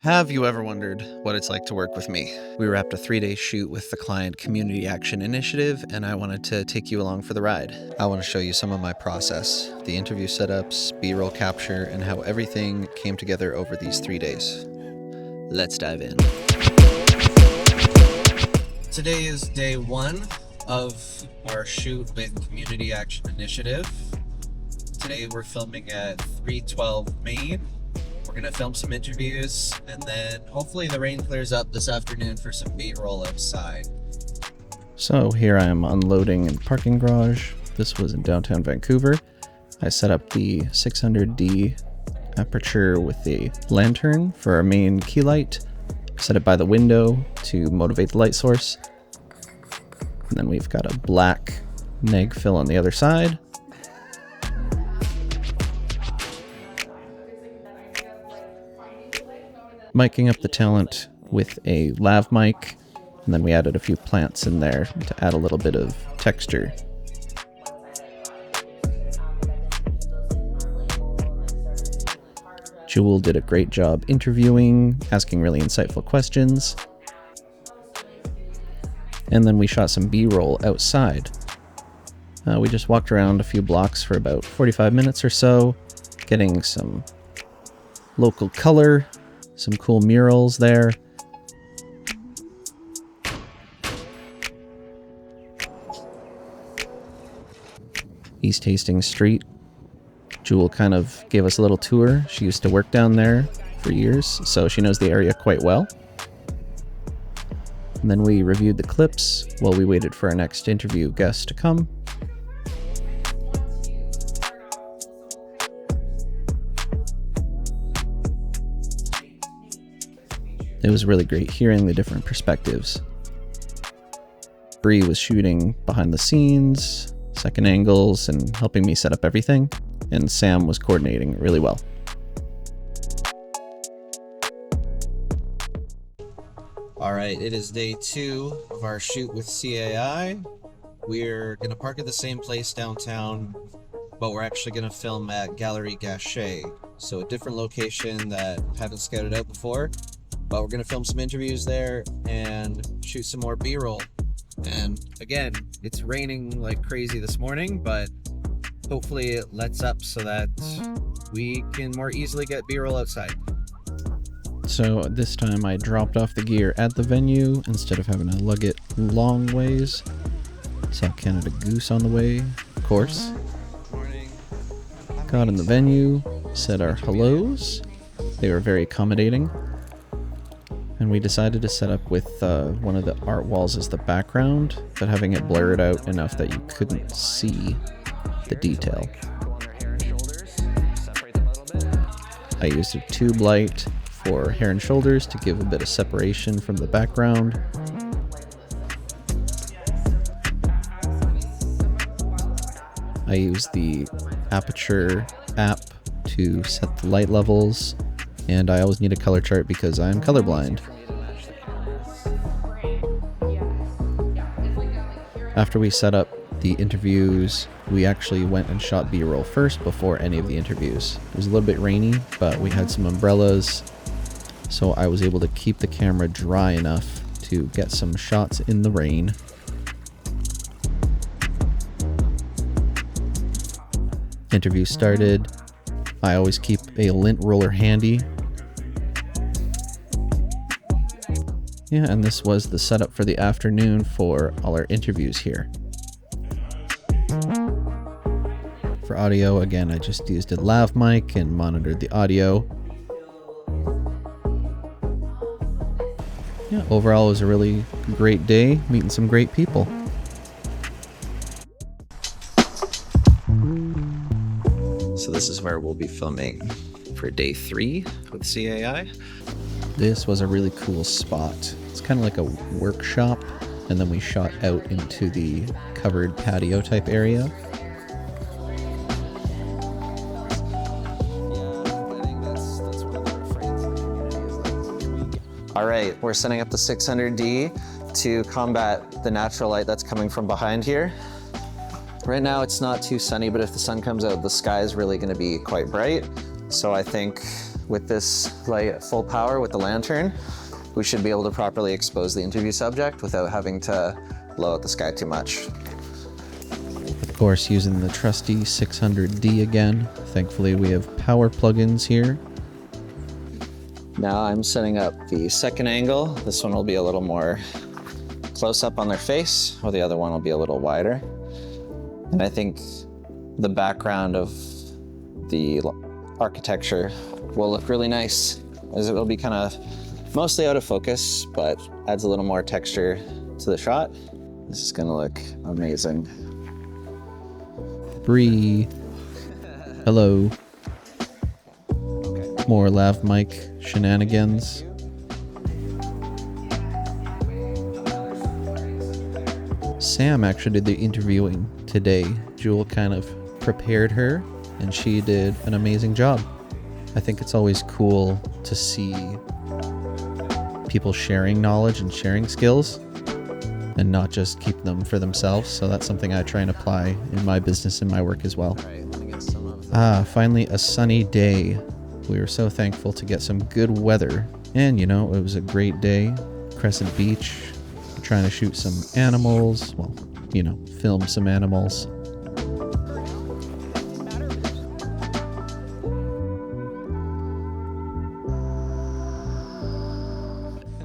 Have you ever wondered what it's like to work with me? We wrapped a 3-day shoot with the client Community Action Initiative, and I wanted to take you along for the ride. I want to show you some of my process, the interview setups, B-roll capture, and how everything came together over these 3 days. Let's dive in. Today is day 1 of our shoot with Community Action Initiative. Today we're filming at 312 Main. We're going to film some interviews, and then hopefully the rain clears up this afternoon for some B-roll outside. So here I am unloading in the parking garage. This was in downtown Vancouver. I set up the 600D aperture with the lantern for our main key light. Set it by the window to motivate the light source. And then we've got a black neg fill on the other side. Miking up the talent with a lav mic, and then we added a few plants in there to add a little bit of texture. Jewell did a great job interviewing, asking really insightful questions. And then we shot some B-roll outside. We just walked around a few blocks for about 45 minutes or so, getting some local color, some cool murals there. East Hastings Street. Jewell kind of gave us a little tour. She used to work down there for years, so she knows the area quite well. And then we reviewed the clips while we waited for our next interview guest to come. It was really great hearing the different perspectives. Bree was shooting behind the scenes, second angles, and helping me set up everything, and Sam was coordinating really well. Alright, it is day 2 of our shoot with CAI. We're going to park at the same place downtown, but we're actually going to film at Gallery Gachet, so a different location that I haven't scouted out before. But we're going to film some interviews there and shoot some more B-roll. And again, it's raining like crazy this morning, but hopefully it lets up so that we can more easily get B-roll outside. So this time I dropped off the gear at the venue instead of having to lug it long ways. Saw Canada Goose on the way, of course. Morning. Got in the venue, said our hellos. They were very accommodating. And we decided to set up with one of the art walls as the background, but having it blurred out enough that you couldn't see the detail. I used a tube light for hair and shoulders to give a bit of separation from the background. I used the aperture app to set the light levels. And I always need a color chart because I'm colorblind. After we set up the interviews, we actually went and shot B-roll first before any of the interviews. It was a little bit rainy, but we had some umbrellas, so I was able to keep the camera dry enough to get some shots in the rain. Interview started. I always keep a lint roller handy. Yeah, and this was the setup for the afternoon for all our interviews here. For audio, again, I just used a lav mic and monitored the audio. Yeah, overall it was a really great day, meeting some great people. So this is where we'll be filming for day 3 with CAI. This was a really cool spot. It's kind of like a workshop, and then we shot out into the covered patio type area. All right, we're setting up the 600D to combat the natural light that's coming from behind here. Right now it's not too sunny, but if the sun comes out, the sky is really going to be quite bright. So I think with this light at full power with the lantern, we should be able to properly expose the interview subject without having to blow out the sky too much. Of course, using the trusty 600D again. Thankfully, we have power plugins here. Now I'm setting up the second angle. This one will be a little more close up on their face, while the other one will be a little wider. And I think the background of the architecture will look really nice, as it will be kind of mostly out of focus, but adds a little more texture to the shot. This is gonna look amazing. Bree. Hello. More lav mic shenanigans. Sam actually did the interviewing today. Jewell kind of prepared her, and she did an amazing job. I think it's always cool to see people sharing knowledge and sharing skills and not just keep them for themselves. So that's something I try and apply in my business and my work as well. Finally a sunny day. We were so thankful to get some good weather. And you know, it was a great day. Crescent Beach, trying to shoot some animals. Well, you know, film some animals.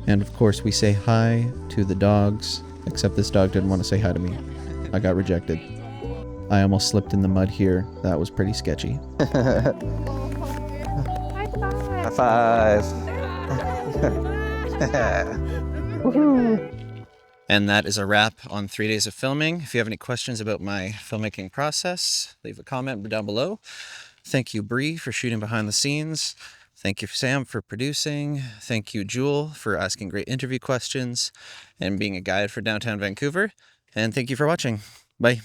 And of course we say hi to the dogs, except this dog didn't want to say hi to me. I got rejected. I almost slipped in the mud here. That was pretty sketchy. High five. And that is a wrap on 3 days of filming. If you have any questions about my filmmaking process, leave a comment down below. Thank you, Bree, for shooting behind the scenes. Thank you, Sam, for producing. Thank you, Jewell, for asking great interview questions and being a guide for downtown Vancouver. And thank you for watching. Bye.